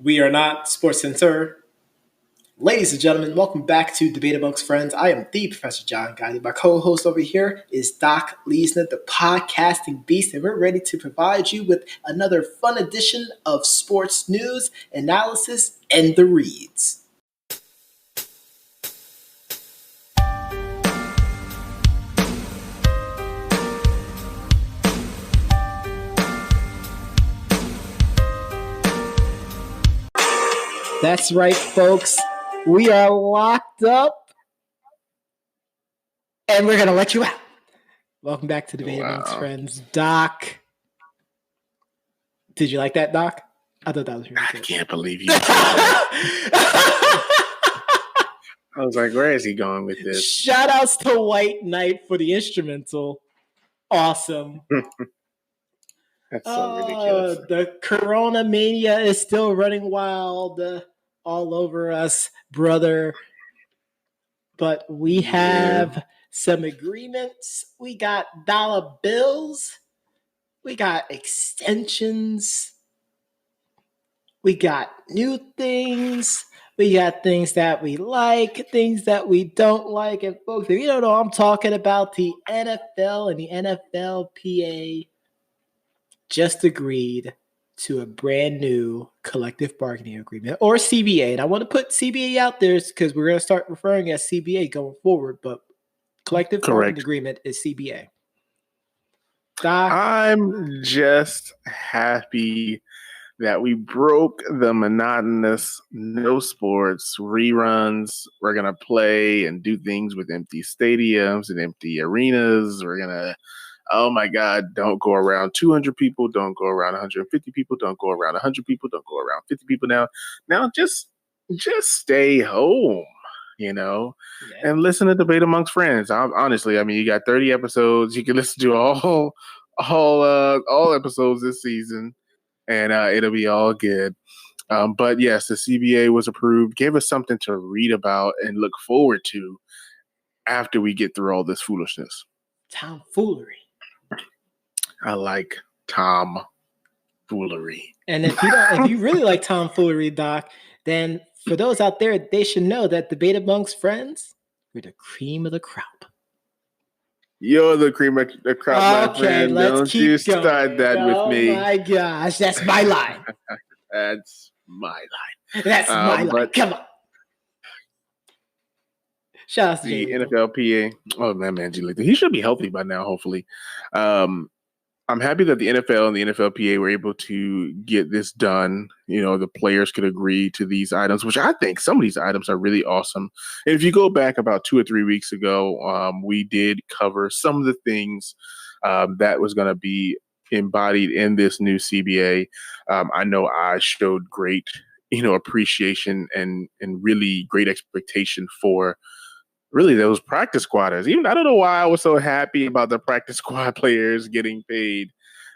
We are not Sports Center. Ladies and gentlemen, welcome back to Debate Amongst Friends. I am the Professor John Gotti. My co-host over here is Doc Leesner, the podcasting beast, and we're ready to provide you with another fun edition of sports news, analysis, and the reads. That's right, folks. We are locked up, and we're going to let you out. Welcome back to Debate Amongst Friends. Doc, did you like that, Doc? I thought that was really good. I can't believe you. I was like, where is he going with this? Shout outs to White Knight for the instrumental. Awesome. That's so ridiculous. The Corona mania is still running wild all over us, brother. But we have some agreements. We got dollar bills. We got extensions. We got new things. We got things that we like, things that we don't like. And folks, if you don't know, I'm talking about the NFL and the NFLPA just agreed to a brand new collective bargaining agreement, or CBA. And I want to put CBA out there because we're going to start referring as CBA going forward, but collective bargaining agreement is CBA. Doc? I'm just happy that we broke the monotonous no sports reruns. We're going to play and do things with empty stadiums and empty arenas. We're going to, oh my God, don't go around 200 people. Don't go around 150 people. Don't go around 100 people. Don't go around 50 people now. Now just stay home, and listen to Debate Amongst Friends. Honestly, you got 30 episodes. You can listen to all episodes this season, and it'll be all good. But yes, the CBA was approved. Gave us something to read about and look forward to after we get through all this foolishness. Tomfoolery. I like tomfoolery. And if you really like tomfoolery, Doc, then for those out there, they should know that Debate Amongst Friends, we're the cream of the crop. You're the cream of the crop, my friend. Let's keep you going. Start that with me. Oh my gosh, that's my line. That's my line. That's my line. Come on. Shout out to the Jamie. NFLPA. Oh man, he should be healthy by now, hopefully. I'm happy that the NFL and the NFLPA were able to get this done. The players could agree to these items, which I think some of these items are really awesome. And if you go back about 2 or 3 weeks ago, we did cover some of the things that was going to be embodied in this new CBA. I know I showed great, appreciation and really great expectation for really those practice squatters. Even I don't know why I was so happy about the practice squad players getting paid,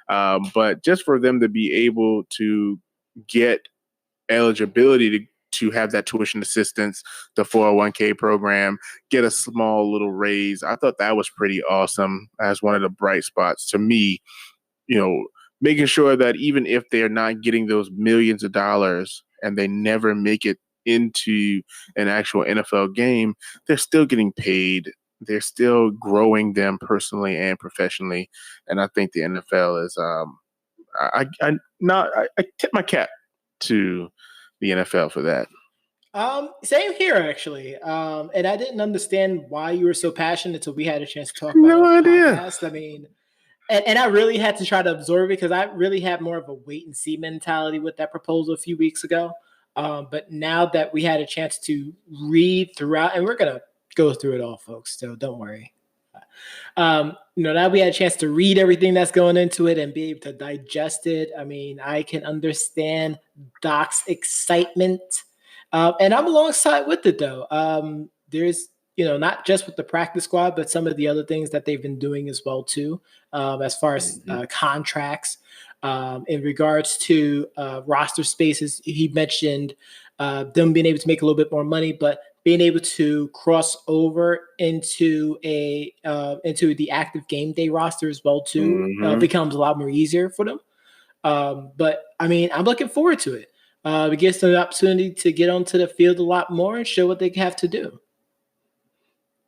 but just for them to be able to get eligibility to have that tuition assistance, the 401k program, get a small little raise. I thought that was pretty awesome as one of the bright spots to me, making sure that even if they're not getting those millions of dollars and they never make it into an actual NFL game, they're still getting paid. They're still growing them personally and professionally. And I think the NFL is, I tip my cap to the NFL for that. Same here, actually. And I didn't understand why you were so passionate until we had a chance to talk about No idea. Podcast. And I really had to try to absorb it because I really had more of a wait and see mentality with that proposal a few weeks ago. But now that we had a chance to read throughout, and we're going to go through it all, folks, so don't worry. Now we had a chance to read everything that's going into it and be able to digest it. I can understand Doc's excitement. And I'm alongside with it, though. There's, not just with the practice squad, but some of the other things that they've been doing as well, too, as far as contracts. In regards to roster spaces, he mentioned them being able to make a little bit more money, but being able to cross over into the active game day roster as well too becomes a lot more easier for them. But I'm looking forward to it. It gives them the opportunity to get onto the field a lot more and show what they have to do.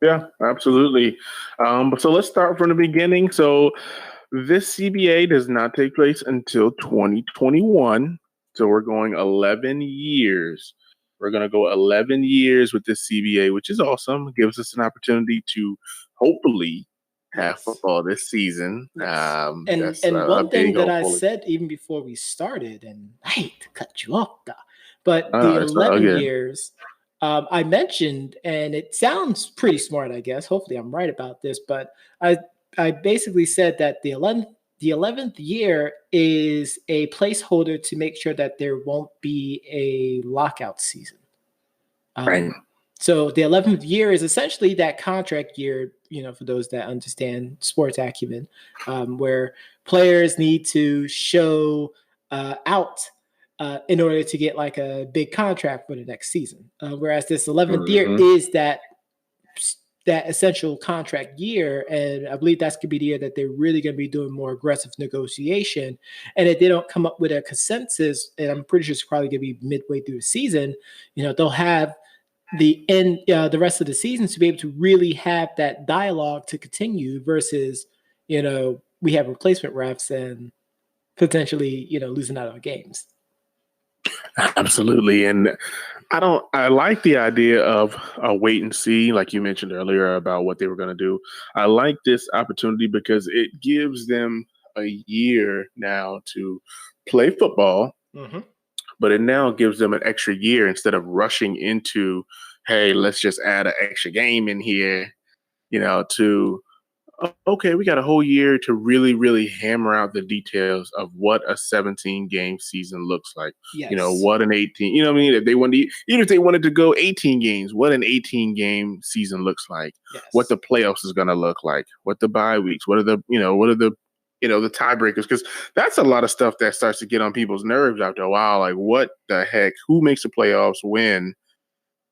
Yeah, absolutely. So let's start from the beginning. So this CBA does not take place until 2021. So we're going 11 years. We're going to go 11 years with this CBA, which is awesome. It gives us an opportunity to hopefully have football this season. Yes. That's And a one thing big that I hopefully. said even before we started, and I hate to cut you off, Doc, but the It's all 11 good. years I mentioned, and it sounds pretty smart, I guess. Hopefully, I'm right about this, but I basically said that the 11th year is a placeholder to make sure that there won't be a lockout season. Right. So the 11th year is essentially that contract year, for those that understand sports acumen, where players need to show out in order to get like a big contract for the next season. Whereas this 11th year is that essential contract year, and I believe that's going to be the year that they're really going to be doing more aggressive negotiation. And if they don't come up with a consensus, and I'm pretty sure it's probably going to be midway through the season, they'll have the rest of the season to be able to really have that dialogue to continue versus we have replacement refs and potentially losing out on games. Absolutely. And I like the idea of a wait and see, like you mentioned earlier about what they were going to do. I like this opportunity because it gives them a year now to play football, but it now gives them an extra year instead of rushing into, hey, let's just add an extra game in here, to okay, we got a whole year to really, really hammer out the details of what a 17-game season looks like. Yes. What an 18, what I mean? If they wanted, even if they wanted to go 18 games, what an 18-game season looks like, what the playoffs is going to look like, what the bye weeks, what are the the tiebreakers, because that's a lot of stuff that starts to get on people's nerves after a while. Like, what the heck? Who makes the playoffs? When?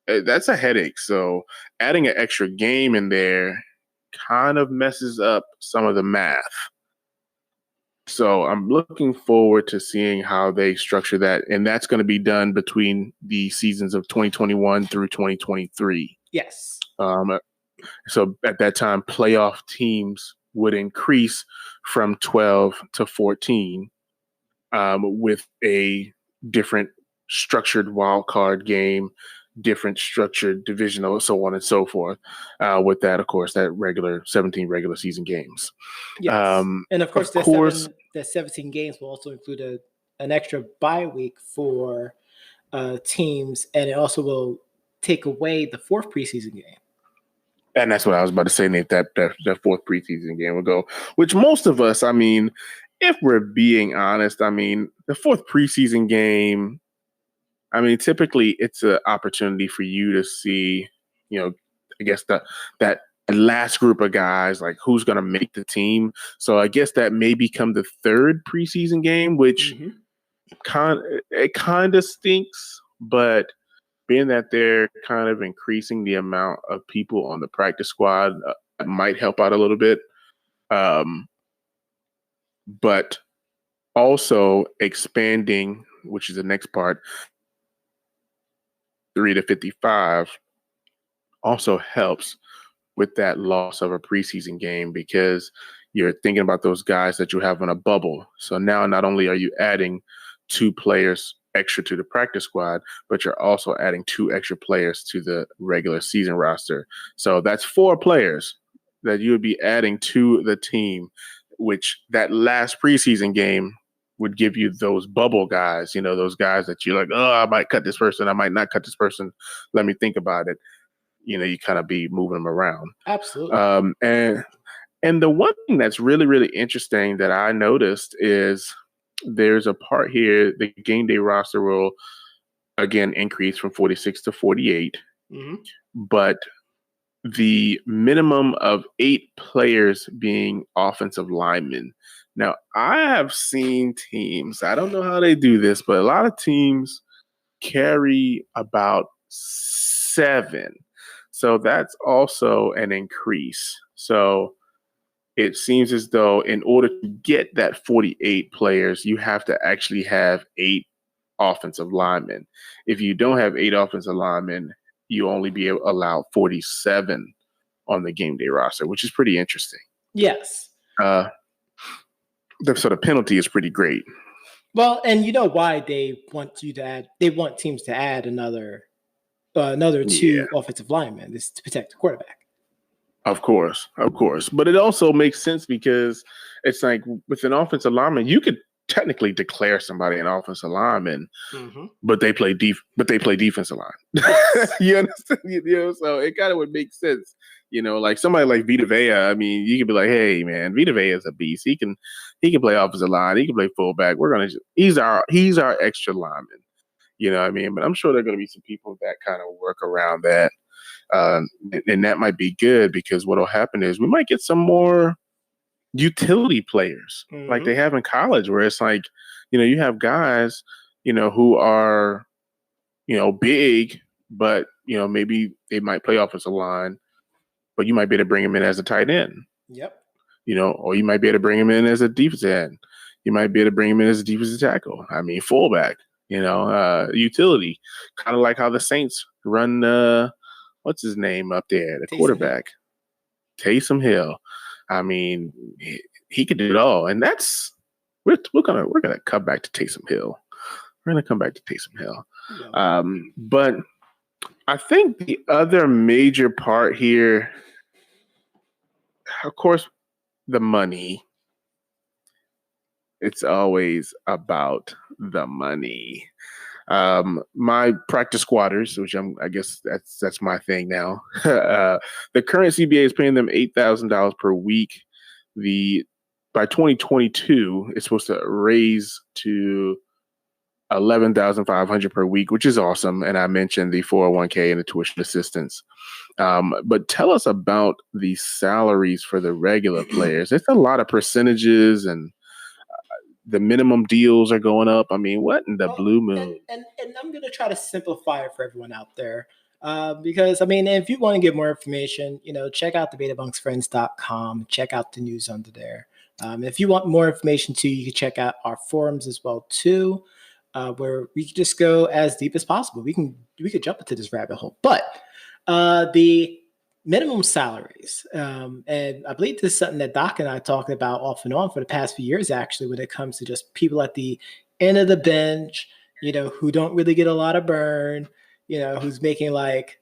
That's a headache. So adding an extra game in there kind of messes up some of the math. So I'm looking forward to seeing how they structure that. And that's going to be done between the seasons of 2021 through 2023. Yes. So at that time, playoff teams would increase from 12 to 14 with a different structured wild card game, different structured divisional, so on and so forth. With that, of course, that 17 regular season games. Yes. And of course, the 17 games will also include an extra bye week for teams, and it also will take away the fourth preseason game. And that's what I was about to say, Nate, that fourth preseason game will go, which most of us, I mean, if we're being honest, I mean, the fourth preseason game, I mean, typically it's an opportunity for you to see, I guess that last group of guys, like who's going to make the team. So I guess that may become the third preseason game, which kind of stinks, but being that they're kind of increasing the amount of people on the practice squad might help out a little bit. But also expanding, which is the next part, 3 to 55 also helps with that loss of a preseason game, because you're thinking about those guys that you have in a bubble. So now not only are you adding 2 players extra to the practice squad, but you're also adding 2 extra players to the regular season roster. So that's 4 players that you would be adding to the team, which that last preseason game would give you those bubble guys, those guys that you're like, oh, I might cut this person, I might not cut this person. Let me think about it. You kind of be moving them around. Absolutely. And the one thing that's really, really interesting that I noticed is there's a part here, the game day roster will again increase from 46 to 48, but the minimum of 8 players being offensive linemen. Now, I have seen teams, I don't know how they do this, but a lot of teams carry about 7. So that's also an increase. So it seems as though in order to get that 48 players, you have to actually have 8 offensive linemen. If you don't have 8 offensive linemen, you only be allowed 47 on the game day roster, which is pretty interesting. Yes. So the penalty is pretty great. Well, and you know why they want you to add? They want teams to add another 2 offensive linemen. This is to protect the quarterback. Of course. But it also makes sense because it's like with an offensive lineman, you could technically declare somebody an offensive lineman, but they play defensive line. You understand? So it kind of would make sense. Like somebody like Vita Vea. I mean, you could be like, hey man, Vita Vea is a beast. He can play offensive line. He can play fullback. He's our extra lineman. You know what I mean? But I'm sure there are going to be some people that kind of work around that. And that might be good because what will happen is we might get some more utility players like they have in college where it's like, you have guys, who are, big, but, maybe they might play offensive line, but you might be able to bring them in as a tight end. Yep. Or you might be able to bring them in as a defensive end. You might be able to bring them in as a defensive tackle. I mean, fullback, utility, kind of like how the Saints run, what's his name up there? The quarterback, Taysom Hill. I mean, he could do it all, and we're gonna come back to Taysom Hill. We're gonna come back to Taysom Hill. Yeah. But I think the other major part here, of course, the money. It's always about the money. My practice squatters, which I guess that's my thing now. The current CBA is paying them $8,000 per week. By 2022, it's supposed to raise to $11,500 per week, which is awesome. And I mentioned the 401k and the tuition assistance. But tell us about the salaries for the regular players. It's a lot of percentages and the minimum deals are going up. I mean, what in the blue moon? And I'm going to try to simplify it for everyone out there. Because, I mean, if you want to get more information, check out thebetabunksfriends.com. Check out the news under there. If you want more information too, you can check out our forums as well too, where we can just go as deep as possible. We could jump into this rabbit hole. But the minimum salaries. And I believe this is something that Doc and I talked about off and on for the past few years, actually, when it comes to just people at the end of the bench, who don't really get a lot of burn, who's making like,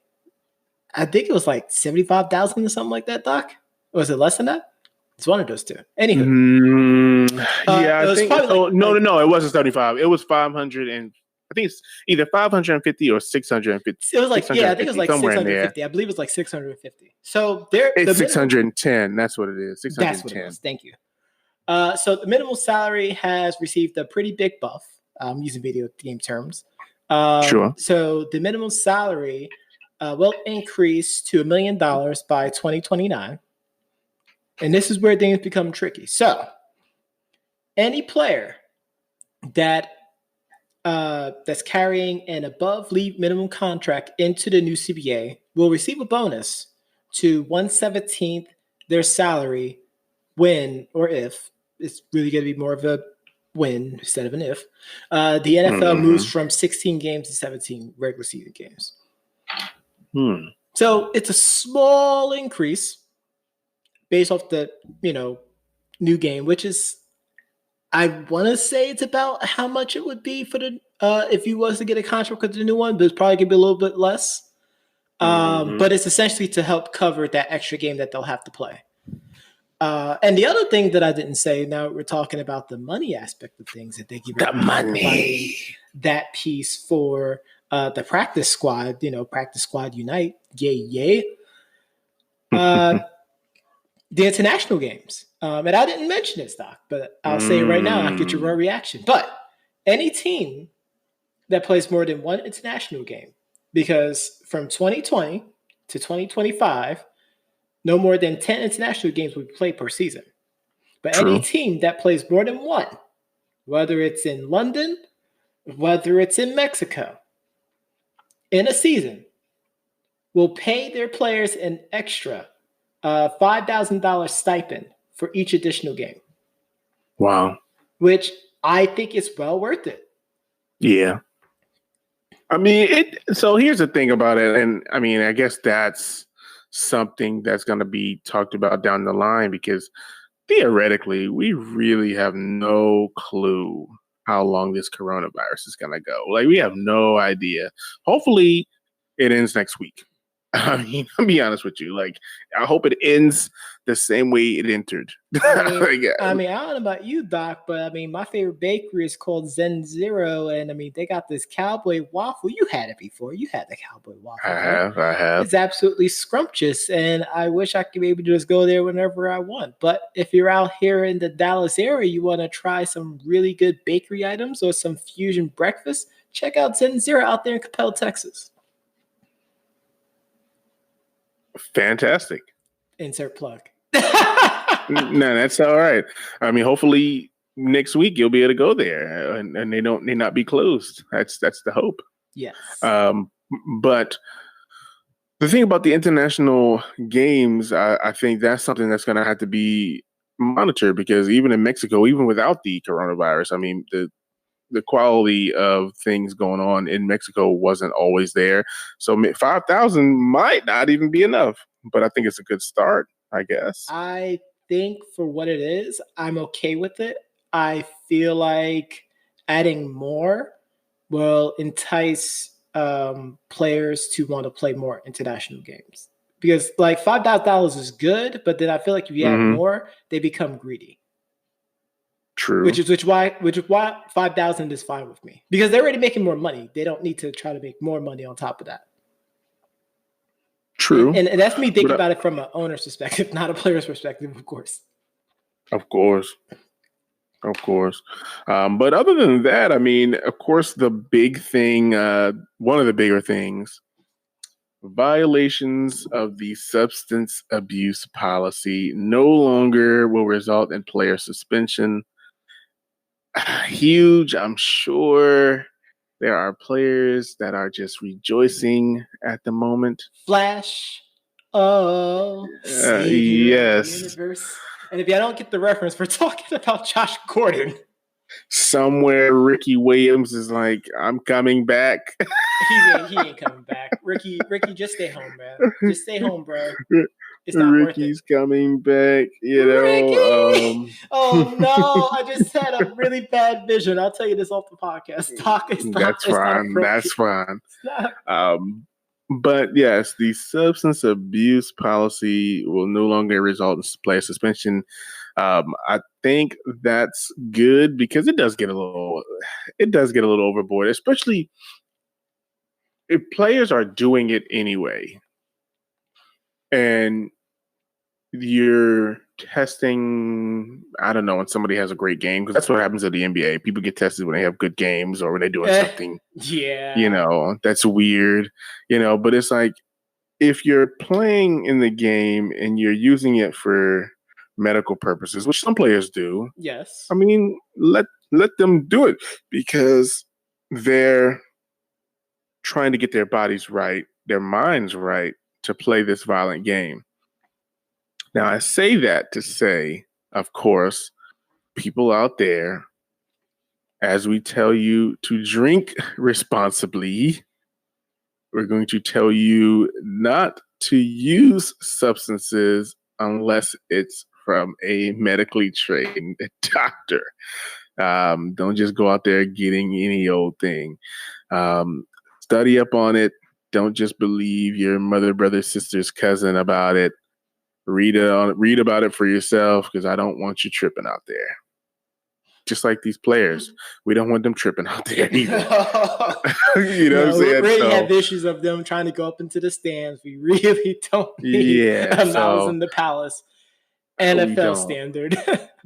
I think it was like 75,000 or something like that, Doc. Or was it less than that? It's one of those two. Anywho. I think so. No, it wasn't 75. It was 500 and I think it's either 550 or 650. It was like, I think it was like 650. I believe it was like 650. So it's 610. That's what it is. 610. That's what it is. Thank you. So the minimum salary has received a pretty big buff, using video game terms. Sure. So the minimum salary will increase to $1 million by 2029. And this is where things become tricky. So any player that's carrying an above league minimum contract into the new CBA will receive a bonus to 1/17 their salary when or if it's really going to be more of a when instead of an if the NFL moves from 16 games to 17 regular season games. So it's a small increase based off the new game, which is, I want to say it's about how much it would be for the if you was to get a contract with the new one, but it's probably gonna be a little bit less. But it's essentially to help cover that extra game that they'll have to play. And the other thing that I didn't say, now we're talking about the money aspect of things, that they give the money, that piece for the practice squad. Practice squad unite, yay. The international games. And I didn't mention this, Doc, but I'll say it right now. I'll get your raw reaction. But any team that plays more than one international game, because from 2020 to 2025, no more than 10 international games will be played per season. But any team that plays more than one, whether it's in London, whether it's in Mexico, in a season, will pay their players an extra $5,000 stipend for each additional game. Wow. Which I think is well worth it. Yeah. I mean, so here's the thing about it. And I mean, I guess that's something that's going to be talked about down the line because theoretically, we really have no clue how long this coronavirus is going to go. Like, we have no idea. Hopefully, it ends next week. I mean, I'll be honest with you. Like, I hope it ends the same way it entered. I mean, I don't know about you, Doc, but I mean, my favorite bakery is called Zen Zero, and I mean, they got this cowboy waffle. You had it before. You had the cowboy waffle. I have. It's absolutely scrumptious, and I wish I could maybe just go there whenever I want. But if you're out here in the Dallas area, you want to try some really good bakery items or some fusion breakfast, check out Zen Zero out there in Capel, Texas. Fantastic. Insert plug. No, that's all right. I mean, hopefully next week you'll be able to go there and they not be closed. That's the hope. Yes. But the thing about the international games, I think that's something that's going to have to be monitored because even in Mexico, even without the coronavirus, I mean, the quality of things going on in Mexico wasn't always there. So 5,000 might not even be enough, but I think it's a good start, I guess. I think for what it is, I'm okay with it. I feel like adding more will entice players to want to play more international games because like $5,000 is good, but then I feel like if you add more, they become greedy. True. Which is why 5,000 is fine with me because they're already making more money. They don't need to try to make more money on top of that. True. And that's me thinking about it from an owner's perspective, not a player's perspective, of course. Of course. But other than that, I mean, of course, the big thing, one of the bigger things, violations of the substance abuse policy no longer will result in player suspension. Huge, I'm sure. There are players that are just rejoicing at the moment. Flash. Oh, yes. Universe. And if y'all don't get the reference, we're talking about Josh Gordon. Somewhere Ricky Williams is like, I'm coming back. He ain't coming back. Ricky, just stay home, man. Just stay home, bro. It's not Ricky's worth it. coming back, you know. Ricky! Oh no, I just had a really bad vision. I'll tell you this off the podcast. That's fine. But yes, the substance abuse policy will no longer result in player suspension. I think that's good because it does get a little overboard, especially if players are doing it anyway. And you're testing, I don't know, when somebody has a great game, because that's what happens at the NBA. People get tested when they have good games or when they're doing something, that's weird, but it's like, if you're playing in the game and you're using it for medical purposes, which some players do, yes, I mean, let them do it because they're trying to get their bodies right, their minds right to play this violent game. Now, I say that to say, of course, people out there, as we tell you to drink responsibly, we're going to tell you not to use substances unless it's from a medically trained doctor. Don't just go out there getting any old thing. Study up on it. Don't just believe your mother, brother, sister's cousin about it. Read about it for yourself because I don't want you tripping out there. Just like these players, we don't want them tripping out there either. What I'm saying? We already have issues of them trying to go up into the stands. We really don't need Miles in the Palace. NFL standard.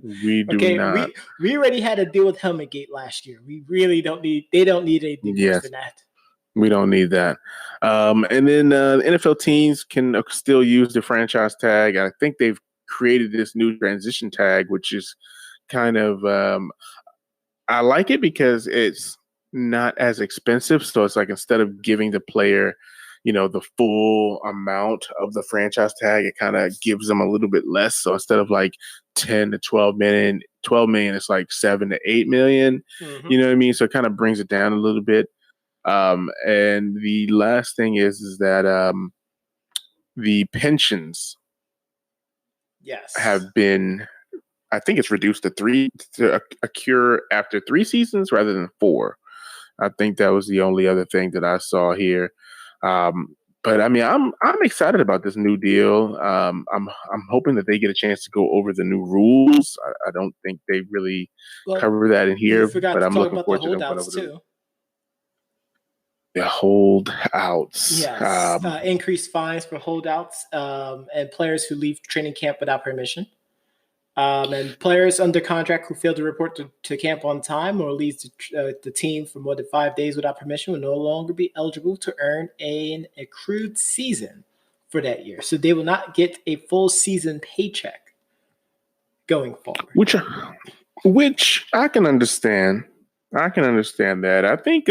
We do not. We already had to deal with Helmetgate last year. We really don't need. They don't need anything worse than that. We don't need that. And then NFL teams can still use the franchise tag. I think they've created this new transition tag, which is kind of I like it because it's not as expensive. So it's like instead of giving the player, the full amount of the franchise tag, it kind of gives them a little bit less. So instead of like 10 to 12 $12 million, it's like $7 to $8 million. Mhm. You know what I mean? So it kind of brings it down a little bit. And the last thing is that the pensions Yes. have been, I think it's reduced to occur after 3 seasons rather than 4. I think that was the only other thing that I saw here. But I mean, I'm excited about this new deal. I'm hoping that they get a chance to go over the new rules. I don't think they really cover that in You here, forgot but to I'm talk looking about the forward to them going holdouts over too. the holdouts. Yes, increased fines for holdouts and players who leave training camp without permission. And players under contract who fail to report to camp on time or leaves the team for more than 5 days without permission will no longer be eligible to earn an accrued season for that year. So they will not get a full season paycheck going forward. Which I can understand. I can understand that. I think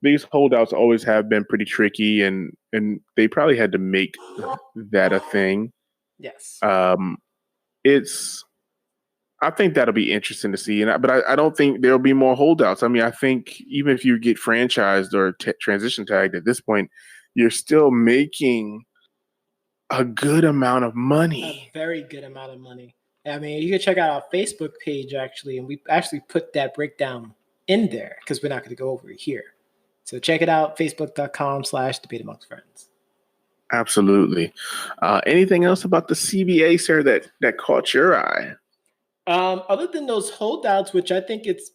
these holdouts always have been pretty tricky, and they probably had to make that a thing. Yes. I think that'll be interesting to see, but I don't think there'll be more holdouts. I mean, I think even if you get franchised or transition tagged at this point, you're still making a good amount of money. A very good amount of money. I mean, you can check out our Facebook page actually, and we actually put that breakdown in there because we're not going to go over it here. So check it out, facebook.com/debate amongst friends. Absolutely. Anything else about the CBA, sir, that caught your eye? Other than those holdouts, which I think it's,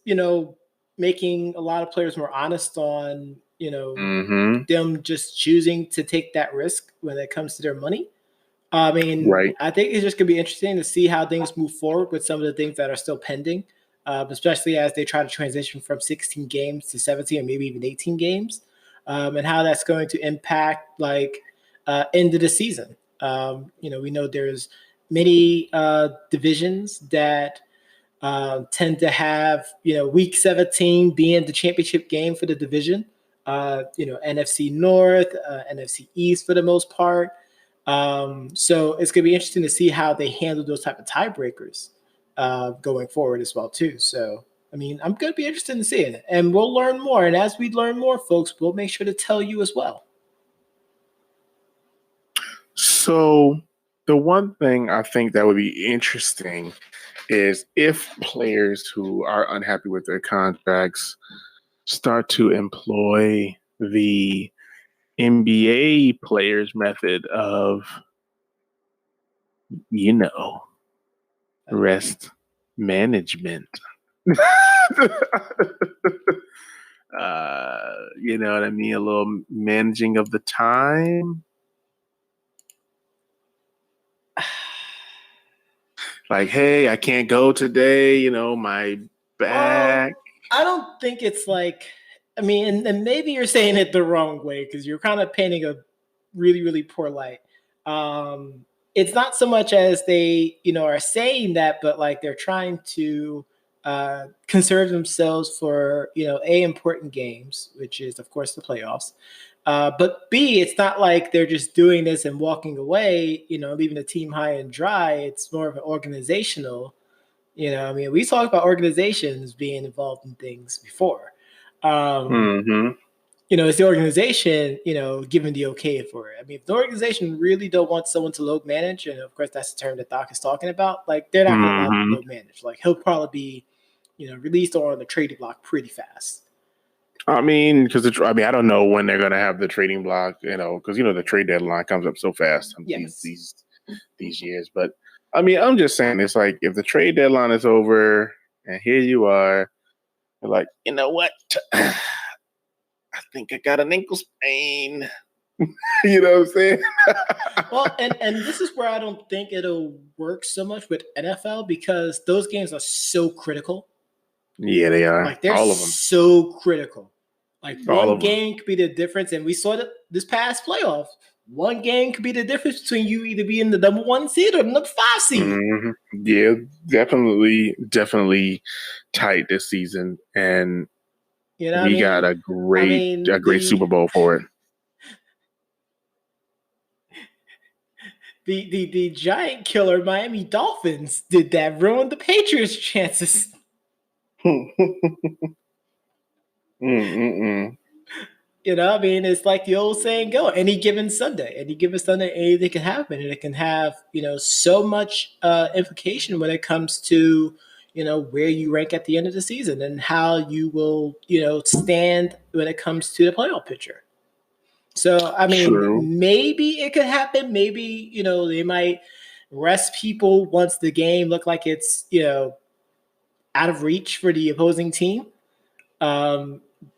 making a lot of players more honest on, them just choosing to take that risk when it comes to their money. I mean, right. I think it's just going to be interesting to see how things move forward with some of the things that are still pending, especially as they try to transition from 16 games to 17 or maybe even 18 games, and how that's going to impact end of the season. We know there's many divisions that tend to have week 17 being the championship game for the division. NFC North, NFC East for the most part. So it's going to be interesting to see how they handle those type of tiebreakers going forward as well too. So I mean, I'm going to be interested in seeing it, and we'll learn more. And as we learn more, folks, we'll make sure to tell you as well. So the one thing I think that would be interesting is if players who are unhappy with their contracts start to employ the NBA players method of, rest management. You know what I mean? A little managing of the time. Like, hey, I can't go today, my back. Well, I don't think it's and maybe you're saying it the wrong way because you're kind of painting a really, really poor light. It's not so much as they, are saying that, but they're trying to conserve themselves for, important games, which is, of course, the playoffs. But B, it's not like they're just doing this and walking away, leaving the team high and dry. It's more of an organizational, we talked about organizations being involved in things before. It's the organization, giving the okay for it. I mean, if the organization really don't want someone to load manage, and of course that's the term that Doc is talking about, they're not going to allow him to load manage. He'll probably be, released or on the trading block pretty fast. I mean, I don't know when they're going to have the trading block, because the trade deadline comes up so fast these years. But I mean, I'm just saying, it's like if the trade deadline is over and here you are, you're like, you know what? I think I got an ankle sprain. You know what I'm saying? Well, and this is where I don't think it'll work so much with NFL because those games are so critical. Yeah, they are. They're all of them so critical. all one game could be the difference, and we saw that this past playoff. One game could be the difference between you either being the number 1 seed or the number 5 seed. Mm-hmm. Yeah, definitely tight this season, and we got a great Super Bowl for it. the giant killer Miami Dolphins did that, ruined the Patriots' chances. You know, I mean, it's like the old saying go, any given Sunday, anything can happen. And it can have, so much implication when it comes to, where you rank at the end of the season and how you will, stand when it comes to the playoff picture. So, I mean, True. maybe it could happen. Maybe, they might rest people once the game look like it's, out of reach for the opposing team.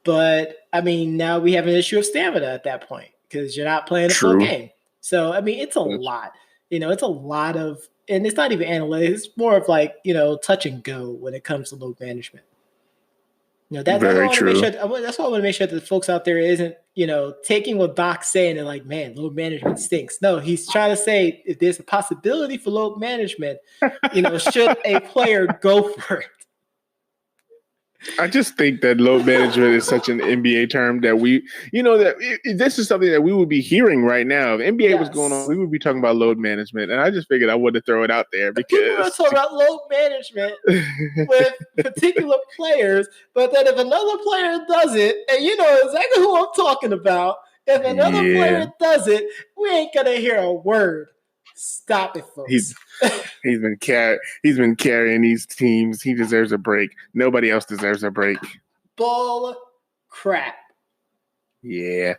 But I mean, now we have an issue of stamina at that point because you're not playing a full game. So I mean, it's a lot. It's a lot of, and it's not even analytics. It's more of like touch and go when it comes to load management. That's why I want to make sure. That's why I want to make sure that the folks out there isn't taking what Doc's saying and like, man, load management stinks. No, he's trying to say if there's a possibility for load management, should a player go for it. I just think that load management is such an NBA term that this is something that we would be hearing right now. If NBA was going on, we would be talking about load management. And I just figured I wanted to throw it out there because people are talking about load management with particular players, but then if another player does it, and you know exactly who I'm talking about, if another player does it, we ain't gonna hear a word. Stop it, folks. He's been carrying these teams. He deserves a break. Nobody else deserves a break. Bull crap. Yeah.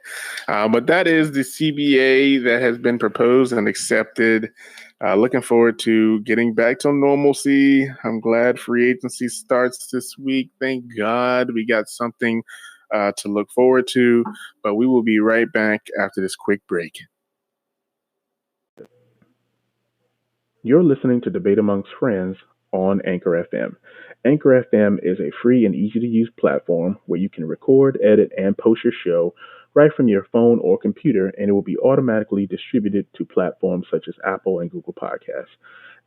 But that is the CBA that has been proposed and accepted. Looking forward to getting back to normalcy. I'm glad free agency starts this week. Thank God we got something to look forward to. But we will be right back after this quick break. You're listening to Debate Amongst Friends on Anchor FM. Anchor FM is a free and easy-to-use platform where you can record, edit, and post your show right from your phone or computer, and it will be automatically distributed to platforms such as Apple and Google Podcasts.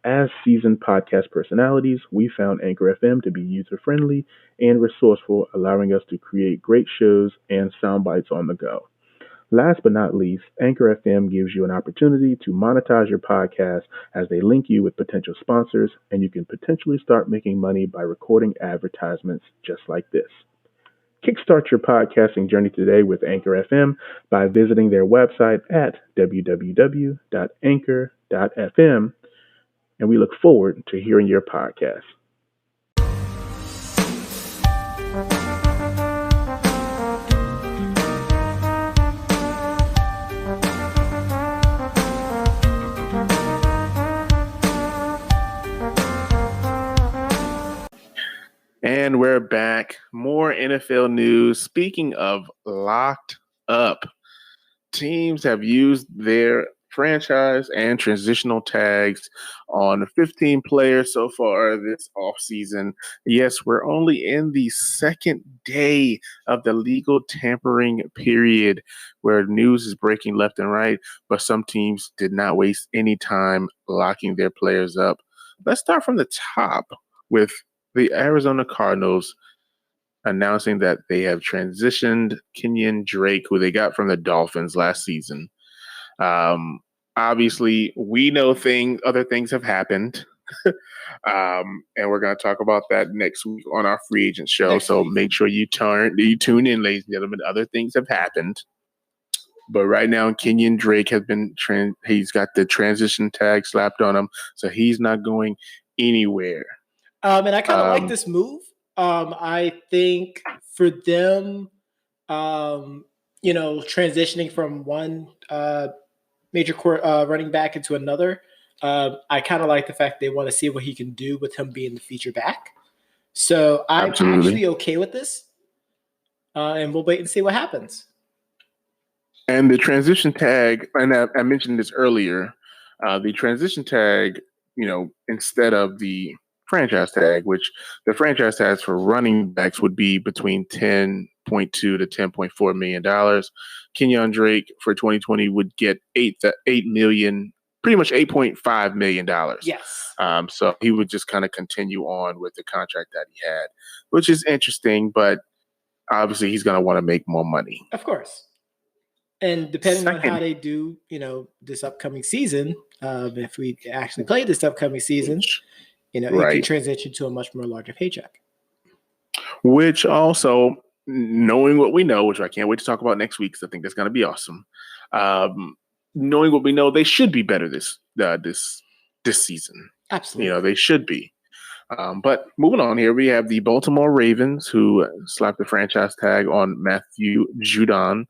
As seasoned podcast personalities, we found Anchor FM to be user-friendly and resourceful, allowing us to create great shows and sound bites on the go. Last but not least, Anchor FM gives you an opportunity to monetize your podcast as they link you with potential sponsors, and you can potentially start making money by recording advertisements just like this. Kickstart your podcasting journey today with Anchor FM by visiting their website at www.anchor.fm, and we look forward to hearing your podcast. And we're back. More NFL news. Speaking of locked up, teams have used their franchise and transitional tags on 15 players so far this offseason. Yes, we're only in the second day of the legal tampering period where news is breaking left and right, but some teams did not waste any time locking their players up. Let's start from the top with the Arizona Cardinals announcing that they have transitioned Kenyon Drake, who they got from the Dolphins last season. Obviously, we know other things have happened, and we're going to talk about that next week on our free agent show. So make sure you tune in, ladies and gentlemen. Other things have happened. But right now, Kenyon Drake has been he's got the transition tag slapped on him, so he's not going anywhere. And I kind of like this move. I think for them, transitioning from one major running back into another, I kind of like the fact they want to see what he can do with him being the feature back. So I'm actually okay with this, and we'll wait and see what happens. And the transition tag, and I mentioned this earlier, the transition tag, instead of the franchise tag, which the franchise tags for running backs would be between $10.2 to $10.4 million. Kenyon Drake for 2020 would get $8 million, pretty much $8.5 million. Yes. So he would just kind of continue on with the contract that he had, which is interesting, but obviously he's going to want to make more money. Of course. And depending on how Second, they do, this upcoming season, if we actually play this upcoming season, which he can right, transition to a much more larger paycheck. which also knowing what we know, which I can't wait to talk about next week because I think that's going to be awesome. Knowing what we know, they should be better this season. Absolutely. They should be. But moving on here, we have the Baltimore Ravens who slapped the franchise tag on Matthew Judon.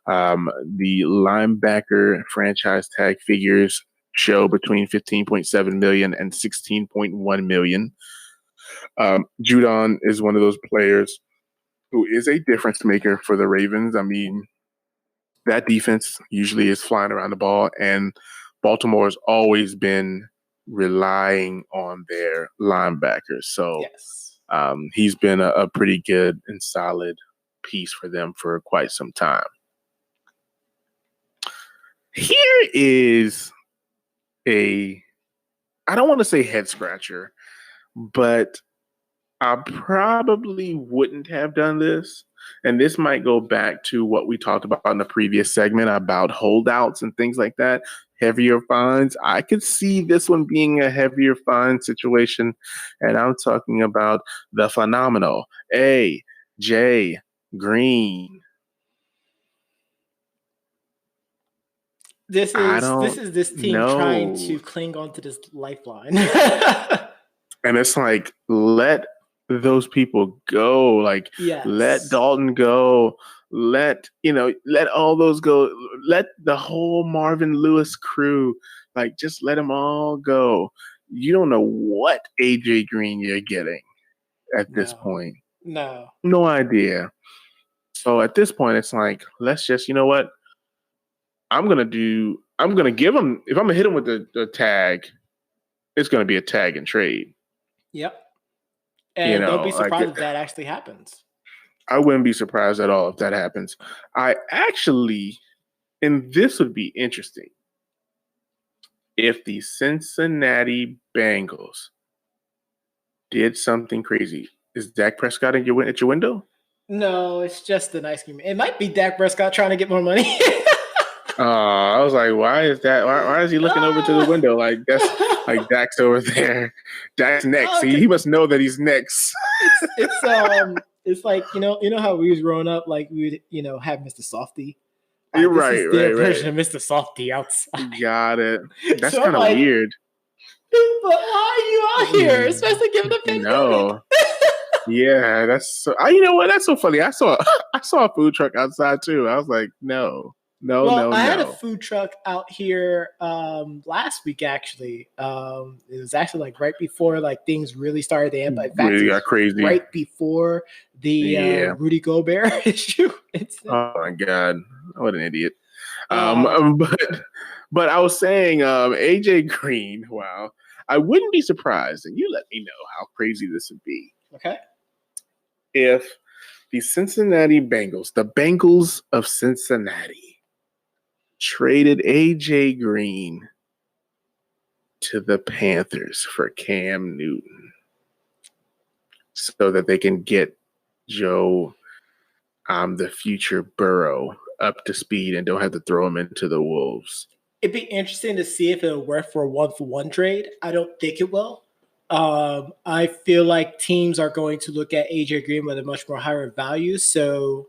The linebacker franchise tag figures show between 15.7 million and 16.1 million. Judon is one of those players who is a difference maker for the Ravens. I mean, that defense usually is flying around the ball, and Baltimore has always been relying on their linebackers. So yes, he's been a pretty good and solid piece for them for quite some time. Here is I don't want to say head scratcher, but I probably wouldn't have done this. And this might go back to what we talked about in the previous segment about holdouts and things like that, heavier fines. I could see this one being a heavier fine situation. And I'm talking about the phenomenal AJ Green. This is this team trying to cling on to this lifeline. And it's like, let those people go. Yes. Let Dalton go. Let all those go. Let the whole Marvin Lewis crew, just let them all go. You don't know what AJ Green you're getting at this point. No idea. So at this point, it's like, let's just, you know what? I'm gonna give him, if I'm gonna hit him with the tag, it's gonna be a tag and trade. Yep. And don't be surprised if that actually happens. I wouldn't be surprised at all if that happens. And this would be interesting, if the Cincinnati Bengals did something crazy. Is Dak Prescott at your window? No, it's just an ice cream. It might be Dak Prescott trying to get more money. I was like, why is that? Why is he looking over to the window? That's Dak's over there. Dak's next. He must know that he's next. It's like, how we was growing up, we would, have Mr. Softy. You're right, is their version of Mr. Softy outside. Got it. That's kind of weird. But why are you out here, especially given the pandemic? No. Yeah, that's so. You know what? That's so funny. I saw a food truck outside too. I was like, no. I had a food truck out here last week. Actually, it was actually right before things really started to amp. In fact, really got crazy right before the Rudy Gobert issue. Oh my God, what an idiot! But I was saying, AJ Green. Wow, I wouldn't be surprised, and you let me know how crazy this would be. Okay, if the Cincinnati Bengals, the Bengals of Cincinnati, traded AJ Green to the Panthers for Cam Newton so that they can get Joe, the future Burrow, up to speed and don't have to throw him into the Wolves. It'd be interesting to see if it'll work for a 1-for-1 trade. I don't think it will. I feel like teams are going to look at AJ Green with a much more higher value. So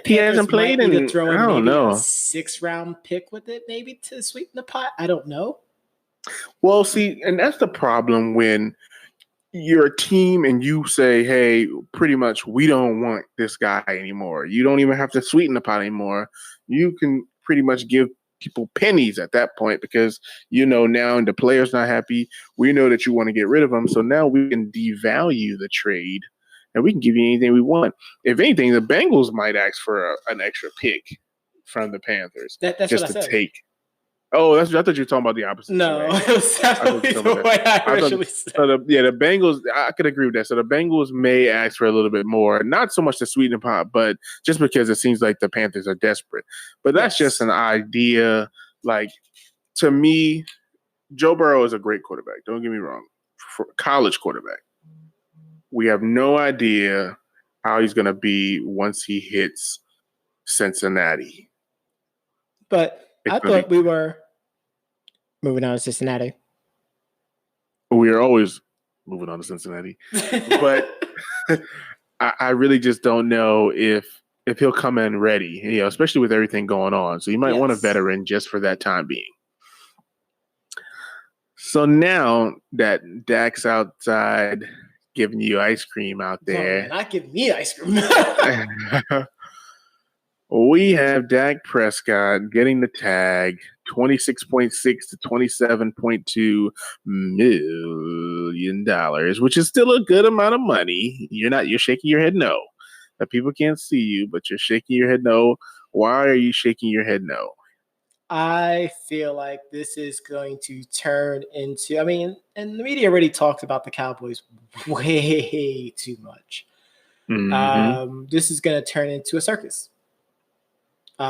he hasn't played in. I don't know, a 6th-round pick with it, maybe to sweeten the pot. I don't know. Well, see, and that's the problem when you're a team and you say, "Hey, pretty much, we don't want this guy anymore." You don't even have to sweeten the pot anymore. You can pretty much give people pennies at that point because now and the player's not happy. We know that you want to get rid of him, so now we can devalue the trade. And we can give you anything we want. If anything, the Bengals might ask for an extra pick from the Panthers. That's just what I said. Take. Oh, I thought you were talking about the opposite. No, definitely the way I originally said. So the Bengals, I could agree with that. So the Bengals may ask for a little bit more, not so much to sweeten the pot, but just because it seems like the Panthers are desperate. But that's just an idea. To me, Joe Burrow is a great quarterback. Don't get me wrong. For college quarterback. We have no idea how he's going to be once he hits Cincinnati. But I thought we were moving on to Cincinnati. We are always moving on to Cincinnati. But I really just don't know if he'll come in ready, especially with everything going on. So you might want a veteran just for that time being. So now that Dak's outside giving you ice cream out there. No, not giving me ice cream. We have Dak Prescott getting the tag, $26.6 to $27.2 million, which is still a good amount of money. You're shaking your head no. That people can't see you, but you're shaking your head no. Why are you shaking your head no? I feel like this is going to turn into, and the media already talked about the Cowboys way too much. Mm-hmm. This is going to turn into a circus.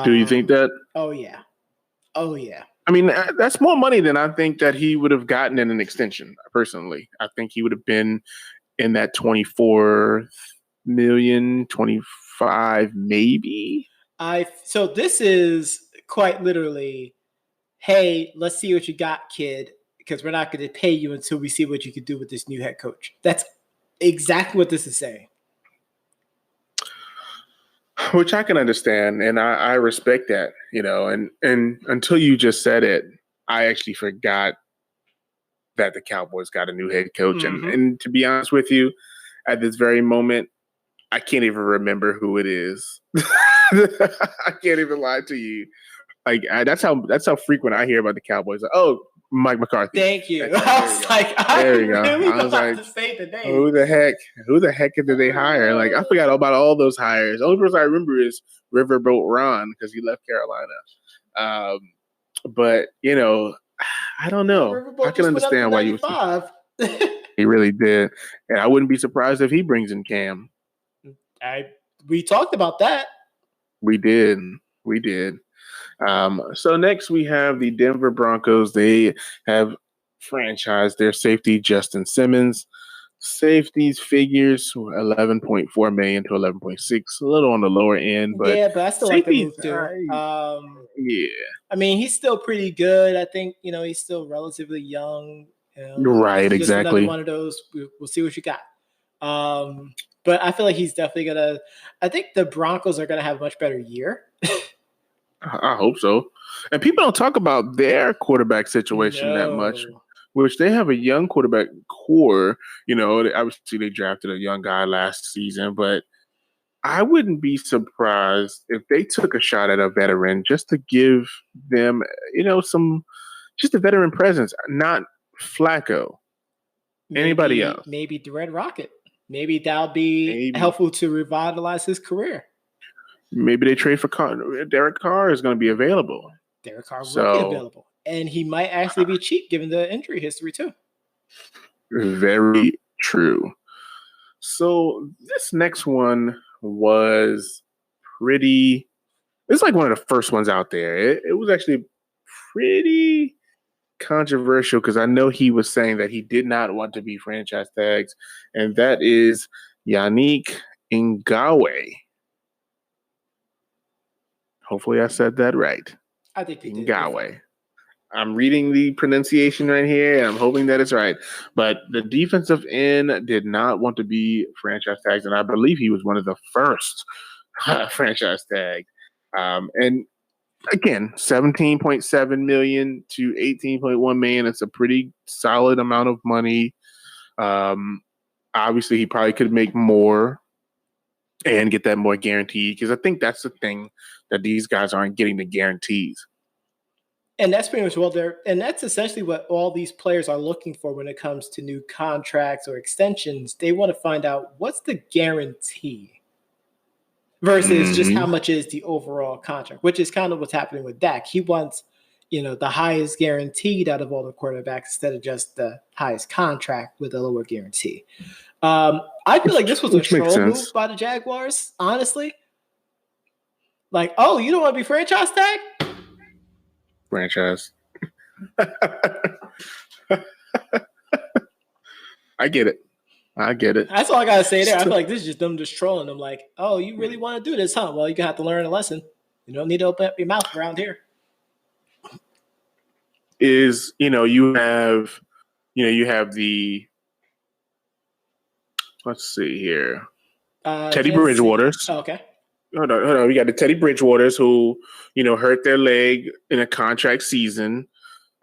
Do you think that? Oh, yeah. I mean, that's more money than I think that he would have gotten in an extension, personally. I think he would have been in that 24 million, 25 maybe. So this is quite literally, hey, let's see what you got, kid, because we're not going to pay you until we see what you can do with this new head coach. That's exactly what this is saying. Which I can understand, and I respect that, and until you just said it, I actually forgot that the Cowboys got a new head coach. Mm-hmm. And to be honest with you, at this very moment, I can't even remember who it is. I can't even lie to you. Like that's how frequent I hear about the Cowboys. Like, oh, Mike McCarthy. Thank you. I was like, I really was like, to say the name. Who the heck did they hire? Like, I forgot about all those hires. The only person I remember is Riverboat Ron because he left Carolina. But I don't know. Riverboat I can understand why you. He really did, and I wouldn't be surprised if he brings in Cam. We talked about that. We did. So next we have the Denver Broncos. They have franchised their safety Justin Simmons. Safeties figures $11.4 million to $11.6, a little on the lower end, but yeah, but I still like the move too. Yeah, I mean he's still pretty good. I think he's still relatively young. Right, exactly. One of those. We'll see what you got. But I feel like he's definitely gonna. I think the Broncos are gonna have a much better year. I hope so. And people don't talk about their quarterback situation that much, which they have a young quarterback core. Obviously they drafted a young guy last season, but I wouldn't be surprised if they took a shot at a veteran just to give them, just a veteran presence, not Flacco. Anybody else? Maybe the Red Rocket. Maybe that'll be helpful to revitalize his career. Maybe they trade for Derek Carr is going to be available. Derek Carr will be available. And he might actually be cheap given the injury history too. Very true. So this next one was pretty... It's like one of the first ones out there. It was actually pretty controversial because I know he was saying that he did not want to be franchise tags, and that is Yannick Ngakoue. Hopefully I said that right. I think he did. Ngakoue. I'm reading the pronunciation right here, and I'm hoping that it's right. But the defensive end did not want to be franchise tags, and I believe he was one of the first franchise tags. And again, $17.7 million to $18.1 million. It's a pretty solid amount of money. Obviously, he probably could make more and get that more guaranteed, because I think that's the thing that these guys aren't getting, the guarantees. And that's pretty much and that's essentially what all these players are looking for when it comes to new contracts or extensions. They want to find out what's the guarantee versus just how much is the overall contract, which is kind of what's happening with Dak. He wants, the highest guaranteed out of all the quarterbacks instead of just the highest contract with a lower guarantee. I feel like this was a troll move by the Jaguars, honestly. Like, oh, you don't want to be franchise tag? Franchise. I get it. That's all I gotta say there. I feel like this is just them just trolling them. Like, oh, you really want to do this, huh? Well, you're gonna have to learn a lesson. You don't need to open up your mouth around here. is, you have the, let's see here, Teddy Kansas City. Bridgewaters. Oh, okay. Hold on. We got the Teddy Bridgewaters who, hurt their leg in a contract season.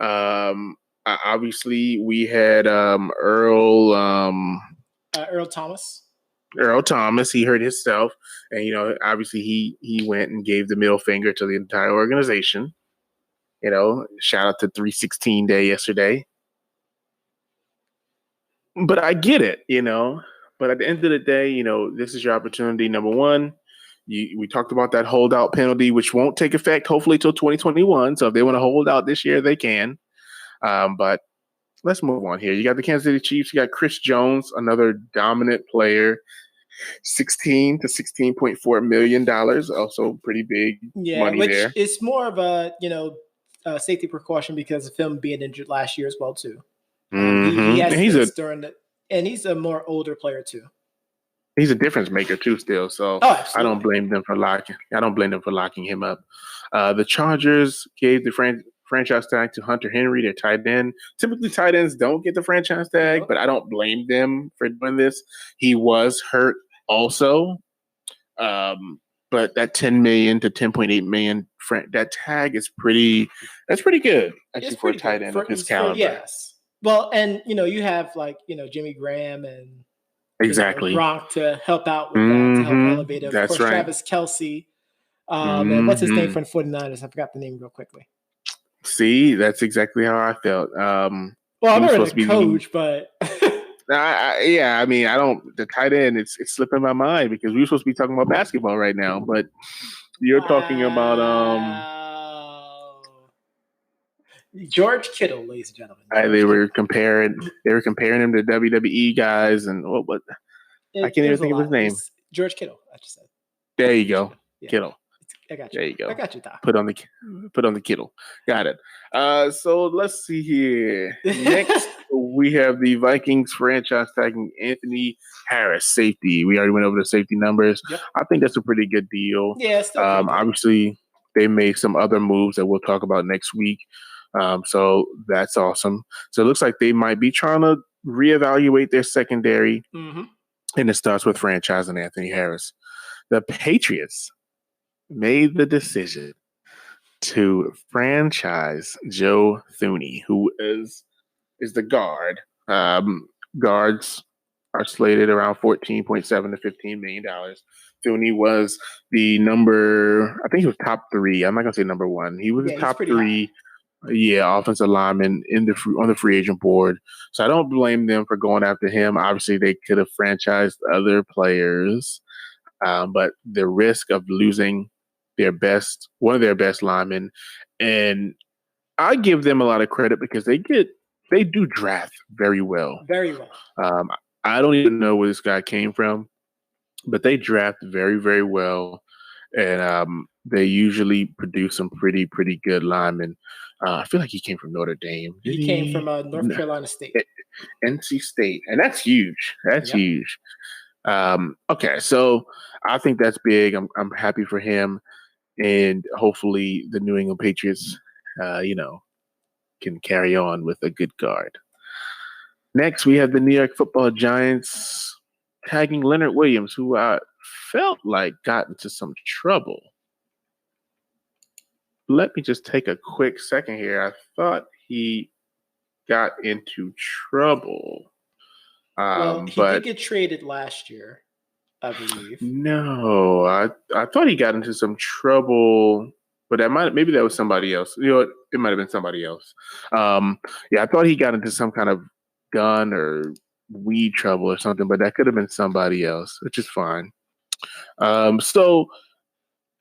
Obviously, we had Earl Thomas. Earl Thomas. He hurt himself, and obviously he went and gave the middle finger to the entire organization. Shout out to 316 Day yesterday. But I get it, But at the end of the day, this is your opportunity. Number one, we talked about that holdout penalty, which won't take effect hopefully till 2021. So if they want to hold out this year, they can. But let's move on here. You got the Kansas City Chiefs. You got Chris Jones, another dominant player, $16 to $16.4 million. Also pretty big money which there. It's more of a safety precaution because of him being injured last year as well too. He has and he's a more older player too. He's a difference maker too, still. So I don't blame them for locking him up. The Chargers gave the franchise tag to Hunter Henry, their tight end. Typically, tight ends don't get the franchise tag, but I don't blame them for doing this. He was hurt also, but that $10 million to $10.8 million that tag is pretty. That's pretty good actually for a tight end of his caliber. Yes. Well, and you have Jimmy Graham and exactly Gronk to help out with that, to help elevate him. That's of course, right. Travis Kelce. And what's his name from the 49ers? I forgot the name real quickly. See, that's exactly how I felt. I'm not a coach, but I mean, I don't. The tight end, it's slipping my mind because we were supposed to be talking about basketball right now, but you're talking about George Kittle, ladies and gentlemen. They were comparing him to WWE guys, and what? I can't even think of his name. It's George Kittle. I just said. There you go, yeah. Kittle. I got you. There you go. I got you, Tom. Put on the Kittle. Got it. So let's see here. Next, we have the Vikings franchise tagging Anthony Harris, safety. We already went over the safety numbers. Yep. I think that's a pretty good deal. Yeah, still pretty good. Obviously, they made some other moves that we'll talk about next week. So that's awesome. So it looks like they might be trying to reevaluate their secondary. Mm-hmm. And it starts with franchising Anthony Harris. The Patriots made the decision to franchise Joe Thuney, who is the guard. Guards are slated around $14.7 to $15 million. Thuney was the I think he was top 3. I'm not gonna say number 1. He was top 3. High. Yeah, offensive lineman on the free agent board. So I don't blame them for going after him. Obviously, they could have franchised other players, but the risk of losing one of their best linemen, and I give them a lot of credit because they do draft very well. Very well. I don't even know where this guy came from, but they draft very, very well, and they usually produce some pretty good linemen. I feel like he came from Notre Dame. He came from North Carolina State. NC State, and that's huge. That's huge. Okay, so I think that's big. I'm happy for him, and hopefully the New England Patriots, can carry on with a good guard. Next, we have the New York Football Giants tagging Leonard Williams, who I felt like got into some trouble. Let me just take a quick second here. I thought he got into trouble. He did get traded last year, I believe. No, I thought he got into some trouble, but maybe that was somebody else. It might have been somebody else. I thought he got into some kind of gun or weed trouble or something, but that could have been somebody else, which is fine. So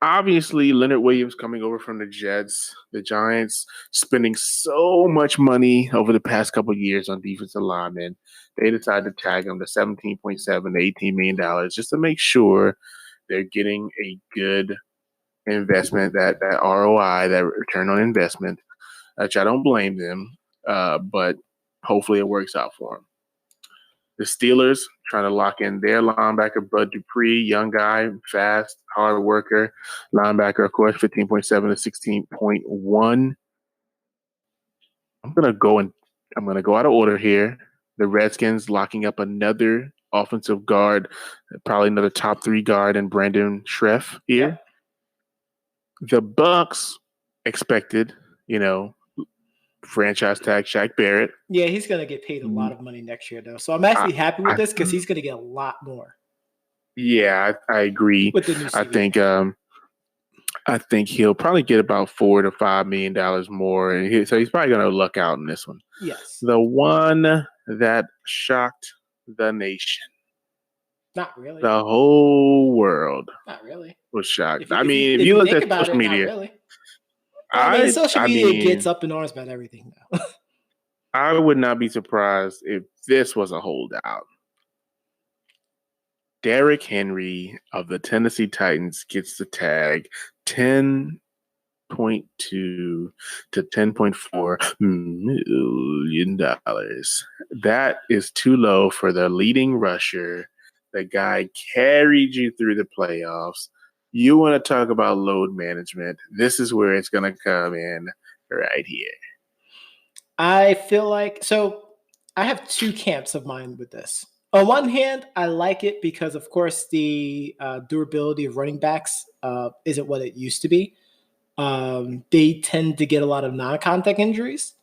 obviously, Leonard Williams coming over from the Jets, the Giants spending so much money over the past couple of years on defensive linemen. They decided to tag him to $17.7 to $18 million just to make sure they're getting a good investment, that ROI, that return on investment, which I don't blame them, but hopefully it works out for them. The Steelers trying to lock in their linebacker, Bud Dupree, young guy, fast, hard worker. Linebacker, of course, $15.7 to $16.1. I'm gonna go out of order here. The Redskins locking up another offensive guard, probably another top 3 guard, and Brandon Schreff here. Yep. The Bucks expected, franchise tag Shaq Barrett. Yeah, he's going to get paid a lot of money next year, though. So I'm actually happy with this because he's going to get a lot more. Yeah, I agree. With the new CBA. I think he'll probably get about $4 to $5 million more, and so he's probably going to luck out in this one. Yes. The one that shocked the nation, not really, the whole world, not really was shocked. If you look at social media, not really. Social media gets up in arms about everything now. I would not be surprised if this was a holdout. Derrick Henry of the Tennessee Titans gets the tag $10.2 to $10.4 million. That is too low for the leading rusher. The guy carried you through the playoffs. You want to talk about load management? This is where it's going to come in right here. I feel like I have 2 camps of mine with this. On one hand, I like it because, of course, the durability of running backs isn't what it used to be. They tend to get a lot of non-contact injuries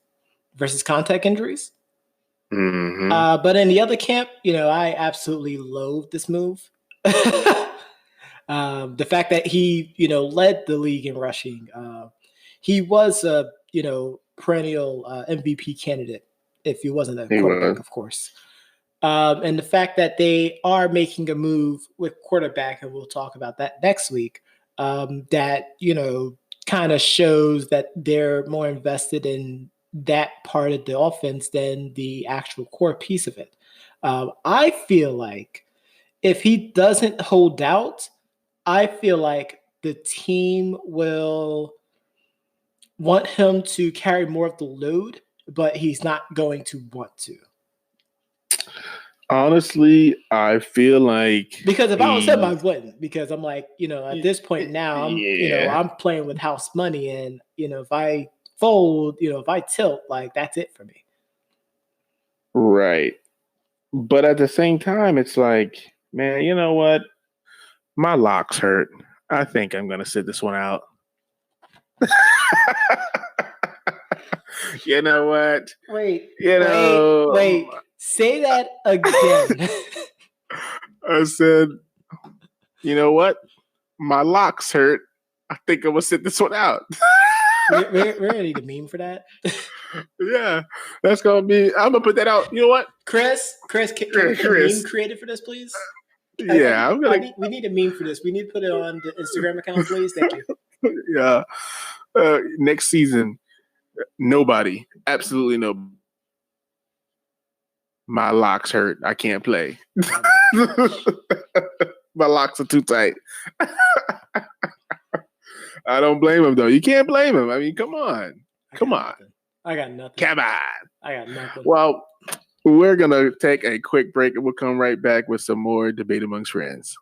versus contact injuries. Mm-hmm. But in the other camp, I absolutely loathe this move. The fact that he, led the league in rushing. He was a, perennial MVP candidate if he wasn't a quarterback, of course. And the fact that they are making a move with quarterback, and we'll talk about that next week, that, kind of shows that they're more invested in that part of the offense than the actual core piece of it. I feel like if he doesn't hold out, I feel like the team will want him to carry more of the load, but he's not going to want to. Honestly, I feel like because if I was him, I wouldn't. Because I'm like, at this point now, I'm playing with house money, and if I fold, if I tilt, like that's it for me. Right, but at the same time, it's like, man, you know what? My locks hurt. I think I'm gonna sit this one out. You know what? Wait. Say that again. I said, you know what? My locks hurt. I think I'm going to sit this one out. We're going to need a meme for that. Yeah, that's going to be, I'm going to put that out. You know what? Chris, can we get a meme created for this, please? Yeah, we need a meme for this. We need to put it on the Instagram account, please. Thank you. Yeah. Next season, nobody, absolutely nobody. My locks hurt. I can't play. My locks are too tight. I don't blame him, though. You can't blame him. I mean, come on. I got nothing. Come on. I got nothing. Well, we're going to take a quick break, and we'll come right back with some more Debate Amongst Friends.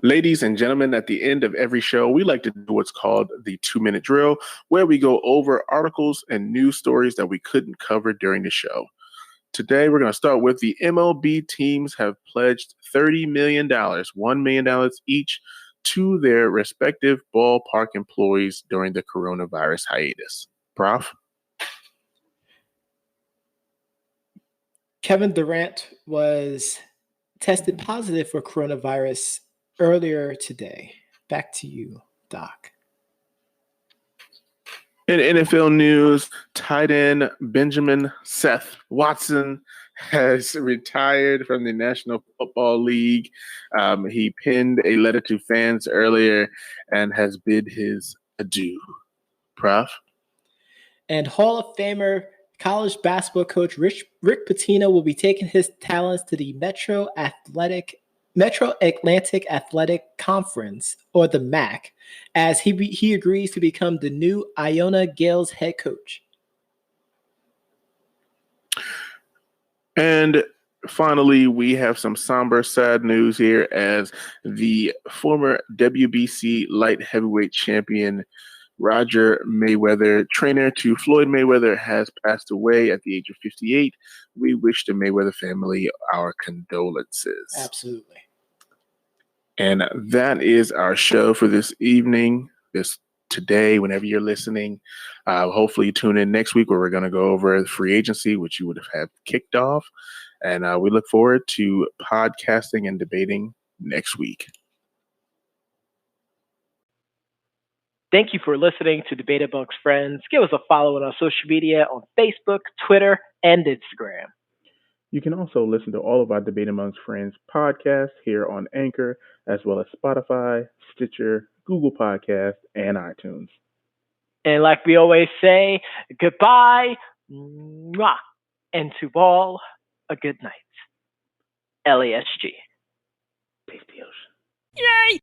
Ladies and gentlemen, at the end of every show, we like to do what's called the 2-minute drill, where we go over articles and news stories that we couldn't cover during the show. Today, we're going to start with the MLB teams have pledged $30 million, $1 million each, to their respective ballpark employees during the coronavirus hiatus. Prof? Kevin Durant was tested positive for coronavirus earlier today. Back to you, Doc. In NFL news, tight end Benjamin Seth Watson has retired from the National Football League. He penned a letter to fans earlier and has bid his adieu. Prof? And Hall of Famer college basketball coach Rick Pitino will be taking his talents to the Metro Athletic Metro Atlantic Athletic Conference, or the MAC, as he agrees to become the new Iona Gales head coach. And finally, we have some somber, sad news here as the former WBC light heavyweight champion Roger Mayweather, trainer to Floyd Mayweather, has passed away at the age of 58. We wish the Mayweather family our condolences. Absolutely. And that is our show for this evening, today, whenever you're listening. Hopefully tune in next week where we're going to go over the free agency, which you would have had kicked off. And we look forward to podcasting and debating next week. Thank you for listening to Debate Amongst Friends. Give us a follow on our social media on Facebook, Twitter, and Instagram. You can also listen to all of our Debate Amongst Friends podcasts here on Anchor, as well as Spotify, Stitcher, Google Podcasts, and iTunes. And like we always say, goodbye, mwah, and to all, a good night. LASG. Peace the ocean. Yay!